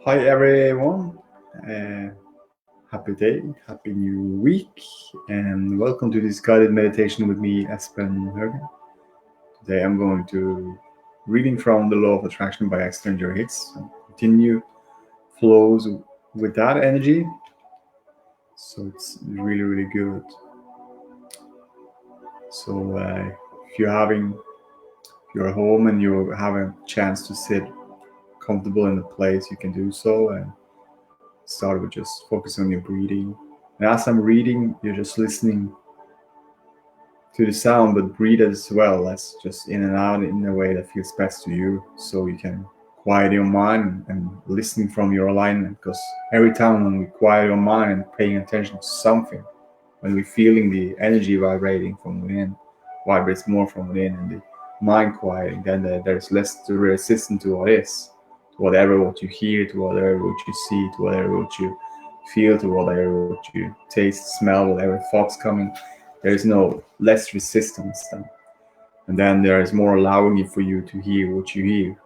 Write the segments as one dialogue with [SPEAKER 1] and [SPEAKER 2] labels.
[SPEAKER 1] Hi everyone, uh, happy day, happy new week, and welcome to this guided meditation with me, Espen Haugen. Today I'm going to reading from the Law of Attraction by Esther and Hicks and continue flows with that energy. So it's really good. So if you're home and you have a chance to sit comfortable in the place, you can do so and start with just focusing on your breathing. And as I'm reading, you're just listening to the sound, but breathe as well. That's just in and out in a way that feels best to you, so you can quiet your mind and listen from your alignment. Because every time when we quiet your mind and paying attention to something, when we're feeling the energy vibrating from within, vibrates more from within, and the mind quieting, then there's less to resistance to what is, to whatever what you hear, to whatever what you see, to whatever what you feel, to whatever what you taste, smell, whatever thoughts coming. There is no less resistance then. And then there is more allowing for you to hear what you hear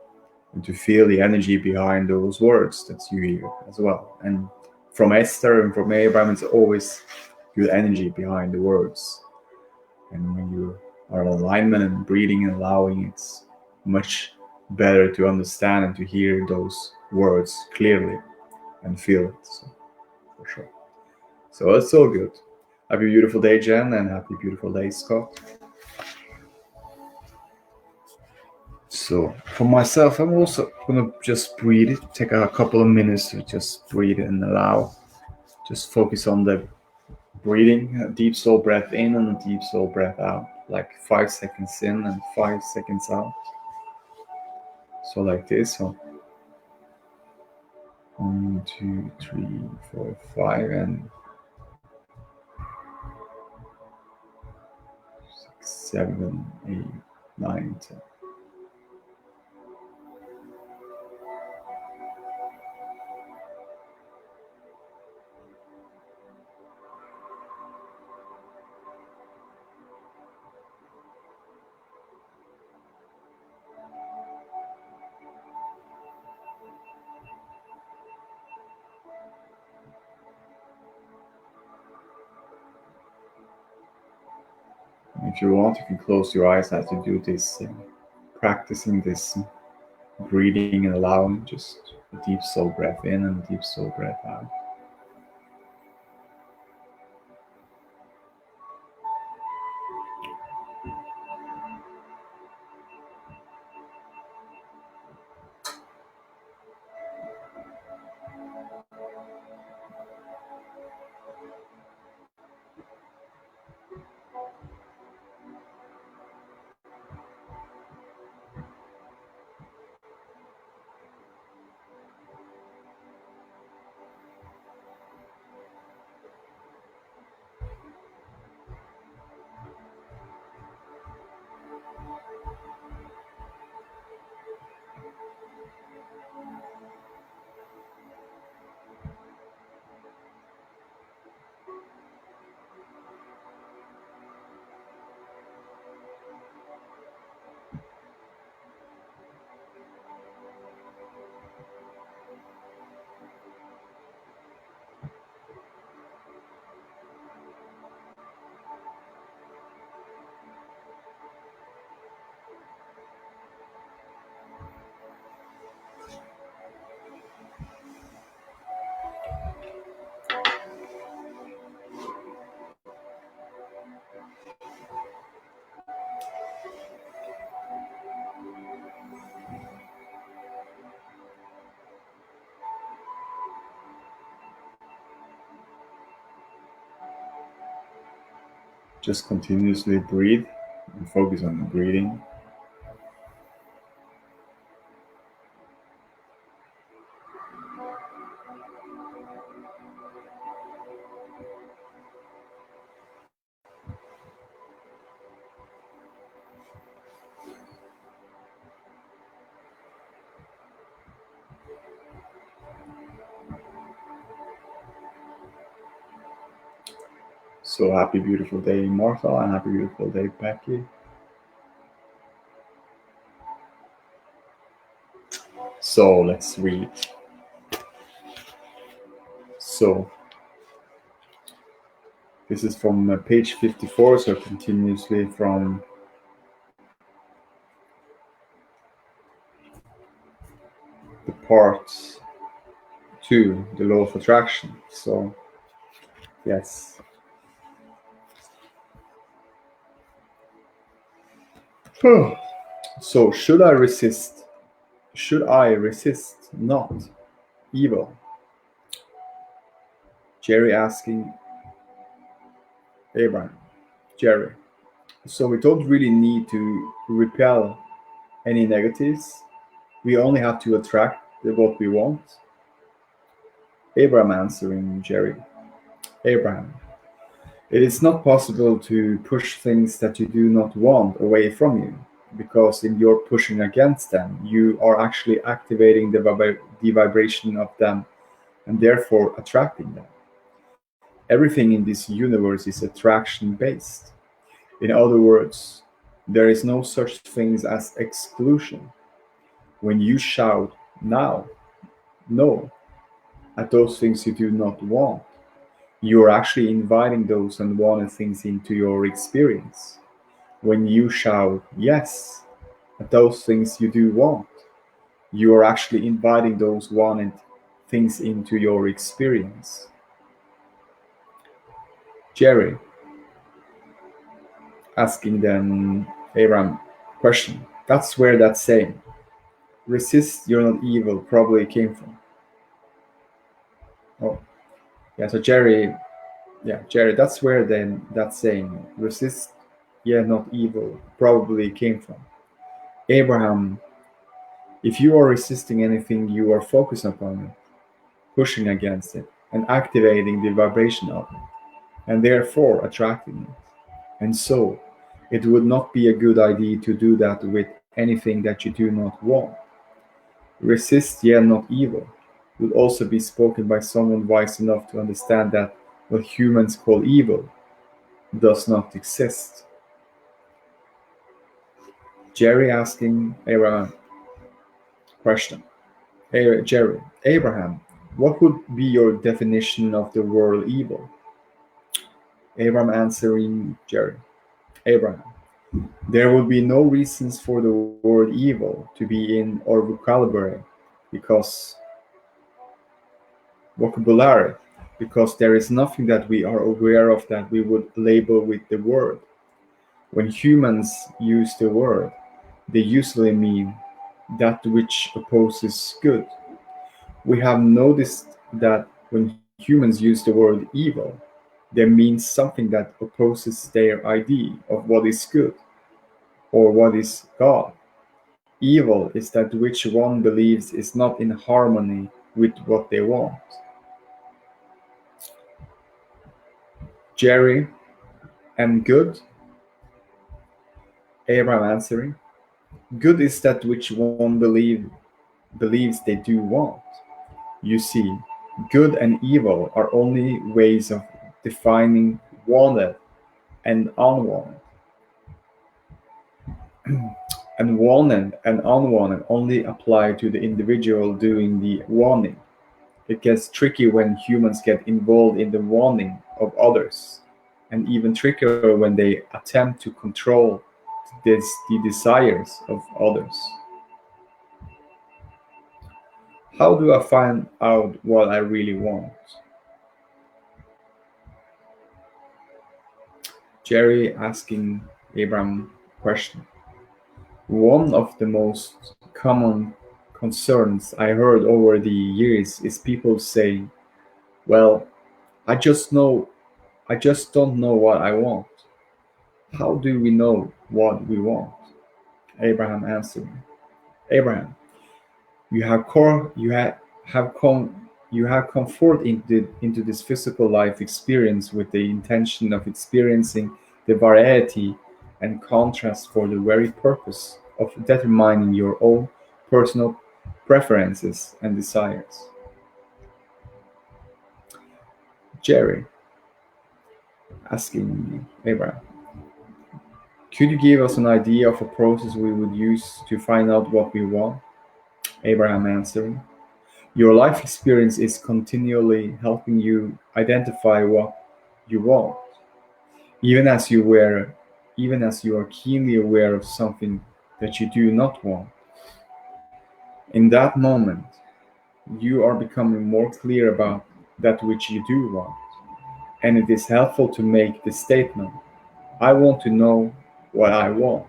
[SPEAKER 1] and to feel the energy behind those words that you hear as well. And from Esther and from Abraham, it's always good energy behind the words. And when you are in alignment and breathing and allowing, it's much better to understand and to hear those words clearly and feel it. So, for sure. So it's all good. Happy beautiful day, Jen, and happy beautiful day, Scott. So for myself, I'm also gonna just breathe. Take a couple of minutes to just breathe and allow. Just focus on the breathing, a deep slow breath in and a deep slow breath out, like 5 seconds in and 5 seconds out. So like this. So 1, 2, 3, 4, 5, and 6, 7, 8, 9, 10. If you want, you can close your eyes as you do this, practicing this breathing and allowing just a deep slow breath in and a deep slow breath out. Just continuously breathe and focus on the breathing. So happy beautiful day, Martha, and happy beautiful day, Becky. So let's read. So this is from page 54, so continuously from the part 2, the law of attraction. So yes. So should I resist? Should I resist not evil? Jerry asking Abraham. Jerry. So we don't really need to repel any negatives. We only have to attract what we want. Abraham answering Jerry. Abraham. It is not possible to push things that you do not want away from you, because in your pushing against them, you are actually activating the vibration of them and therefore attracting them. Everything in this universe is attraction based. In other words, there is no such thing as exclusion. When you shout now, no, at those things you do not want, you are actually inviting those unwanted things into your experience. When you shout yes at those things you do want, you are actually inviting those wanted things into your experience. Jerry asking then Abraham question. That's where that saying, resist, you're not evil, probably came from. Oh, yeah, so Jerry, that's where then that saying, resist, not evil, probably came from. Abraham, if you are resisting anything, you are focusing upon it, pushing against it, and activating the vibration of it, and therefore attracting it. And so, it would not be a good idea to do that with anything that you do not want. Resist, not evil, would also be spoken by someone wise enough to understand that what humans call evil does not exist. Jerry asking Abraham question. Jerry, Abraham, what would be your definition of the word evil? Abraham answering Jerry. Abraham, there would be no reasons for the word evil to be in our vocabulary, because there is nothing that we are aware of that we would label with the word. When humans use the word, they usually mean that which opposes good. We have noticed that when humans use the word evil, they mean something that opposes their idea of what is good or what is God. Evil is that which one believes is not in harmony with what they want. Jerry, and good? Abraham answering, good is that which one believes they do want. You see, good and evil are only ways of defining wanted and unwanted. And wanted and unwanted only apply to the individual doing the wanting. It gets tricky when humans get involved in the wanting of others, and even trickier when they attempt to control the desires of others. How do I find out what I really want? Jerry asking Abraham question. One of the most common concerns I heard over the years is people saying, well, I just don't know what I want. How do we know what we want? Abraham answered. Abraham, you have come forth into this physical life experience with the intention of experiencing the variety and contrast for the very purpose of determining your own personal preferences and desires. Jerry asking Abraham, could you give us an idea of a process we would use to find out what we want? Abraham answering, Your life experience is continually helping you identify what you want, even as you were, even as you are keenly aware of something that you do not want. In that moment, you are becoming more clear about that which you do want. And it is helpful to make the statement, I want to know what I want,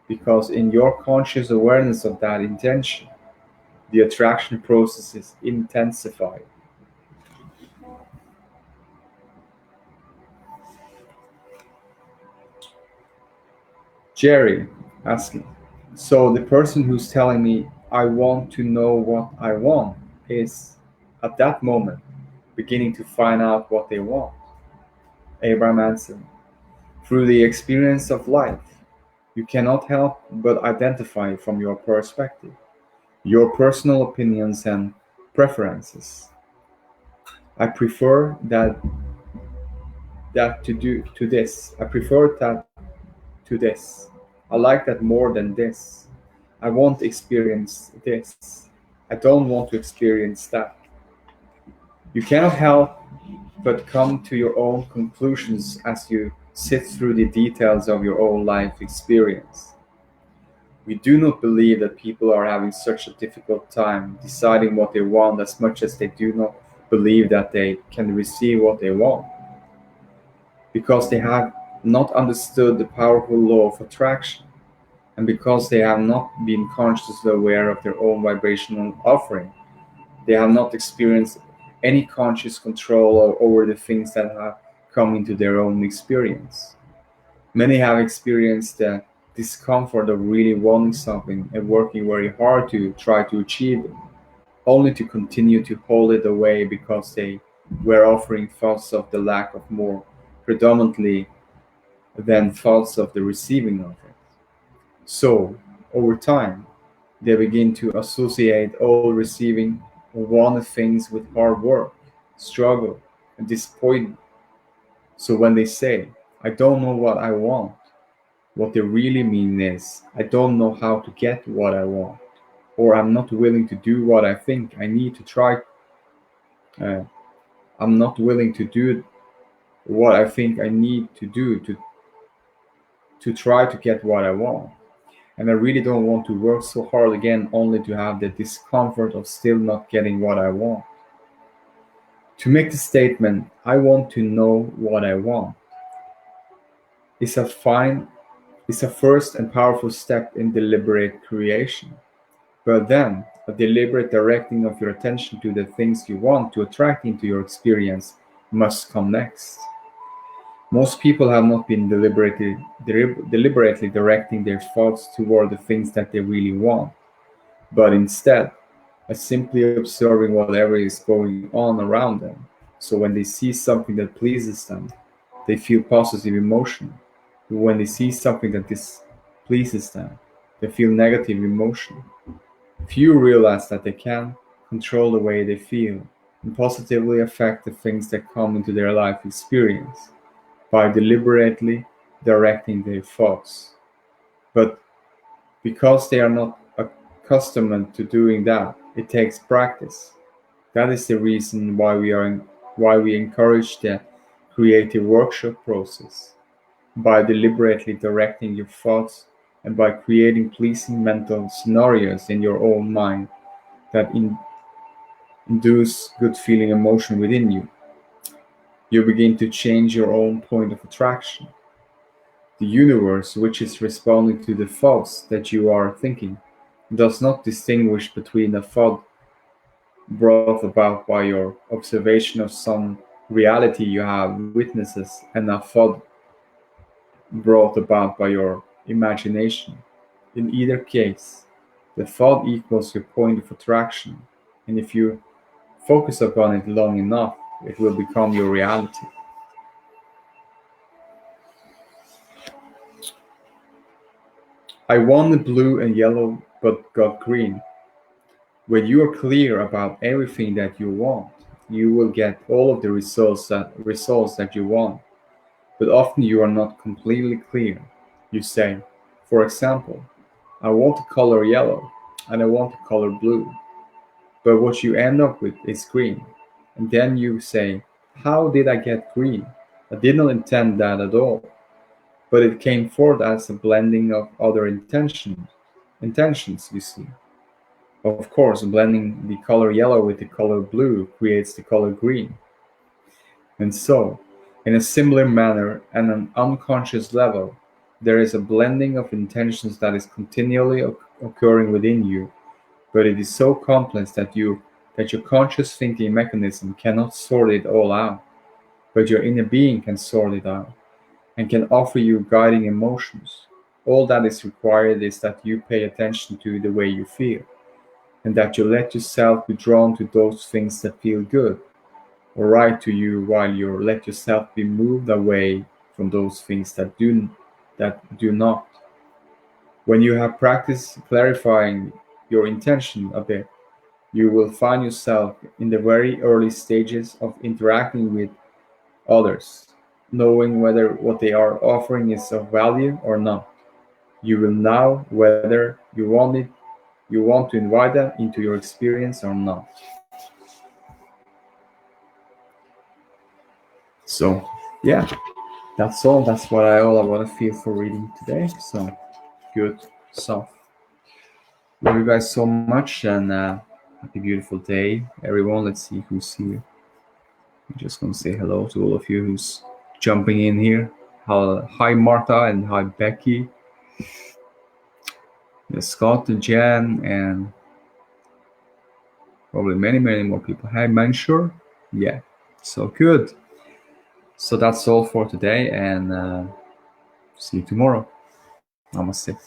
[SPEAKER 1] because in your conscious awareness of that intention, the attraction process is intensified. Jerry asking, so the person who's telling me I want to know what I want is at that moment beginning to find out what they want. Abraham answered, through the experience of life, you cannot help but identify from your perspective, your personal opinions and preferences. I prefer that to this. I prefer that to this. I like that more than this. I want to experience this. I don't want to experience that. You cannot help but come to your own conclusions as you sit through the details of your own life experience. We do not believe that people are having such a difficult time deciding what they want as much as they do not believe that they can receive what they want, because they have not understood the powerful law of attraction, and because they have not been consciously aware of their own vibrational offering. They have not experienced any conscious control over the things that have come into their own experience. Many have experienced the discomfort of really wanting something and working very hard to try to achieve it, only to continue to hold it away because they were offering thoughts of the lack of more predominantly than thoughts of the receiving of it. So, over time, they begin to associate all receiving or wanted things with hard work, struggle, and disappointment. So when they say, I don't know what I want, what they really mean is, I don't know how to get what I want, or I'm not willing to do what I think I need to try. Uh, I'm not willing to do what I think I need to do to try to get what I want. And I really don't want to work so hard again only to have the discomfort of still not getting what I want. To make the statement, I want to know what I want, is a fine is a first and powerful step in deliberate creation. But then, a deliberate directing of your attention to the things you want to attract into your experience must come next. Most people have not been deliberately directing their thoughts toward the things that they really want, but instead are simply observing whatever is going on around them. So when they see something that pleases them, they feel positive emotion. When they see something that displeases them, they feel negative emotion. Few realize that they can control the way they feel and positively affect the things that come into their life experience by deliberately directing their thoughts. But because they are not accustomed to doing that, it takes practice. That is the reason why we encourage the creative workshop process by deliberately directing your thoughts and by creating pleasing mental scenarios in your own mind that induce good feeling emotion within you. You begin to change your own point of attraction. The universe, which is responding to the thoughts that you are thinking, does not distinguish between a thought brought about by your observation of some reality you have witnesses and a thought brought about by your imagination. In either case, the thought equals your point of attraction, and if you focus upon it long enough, it will become your reality. I wanted blue and yellow but got green. When you are clear about everything that you want, you will get all of the results that you want. But often you are not completely clear. You say, for example, I want the color yellow and I want the color blue. but what you end up with is green. And then you say, how did I get green? I did not intend that at all. But it came forth as a blending of other intentions, you see. Of course, blending the color yellow with the color blue creates the color green. And so, in a similar manner, at an unconscious level, there is a blending of intentions that is continually occurring within you, but it is so complex that your conscious thinking mechanism cannot sort it all out, but your inner being can sort it out and can offer you guiding emotions. All that is required is that you pay attention to the way you feel, and that you let yourself be drawn to those things that feel good or right to you, while you let yourself be moved away from those things that do not. When you have practiced clarifying your intention a bit, you will find yourself in the very early stages of interacting with others, knowing whether what they are offering is of value or not. You will know whether you want to invite them into your experience or not. So, yeah, that's all. That's all I want to feel for reading today. So, good stuff. Love you guys so much, and happy beautiful day, everyone. Let's see who's here. I'm just gonna say hello to all of you who's jumping in here. Hi Martha, and hi Becky, Scott, Jan, and probably many more people. Hi Manshur. Yeah, so good. So that's all for today, and see you tomorrow. Namaste.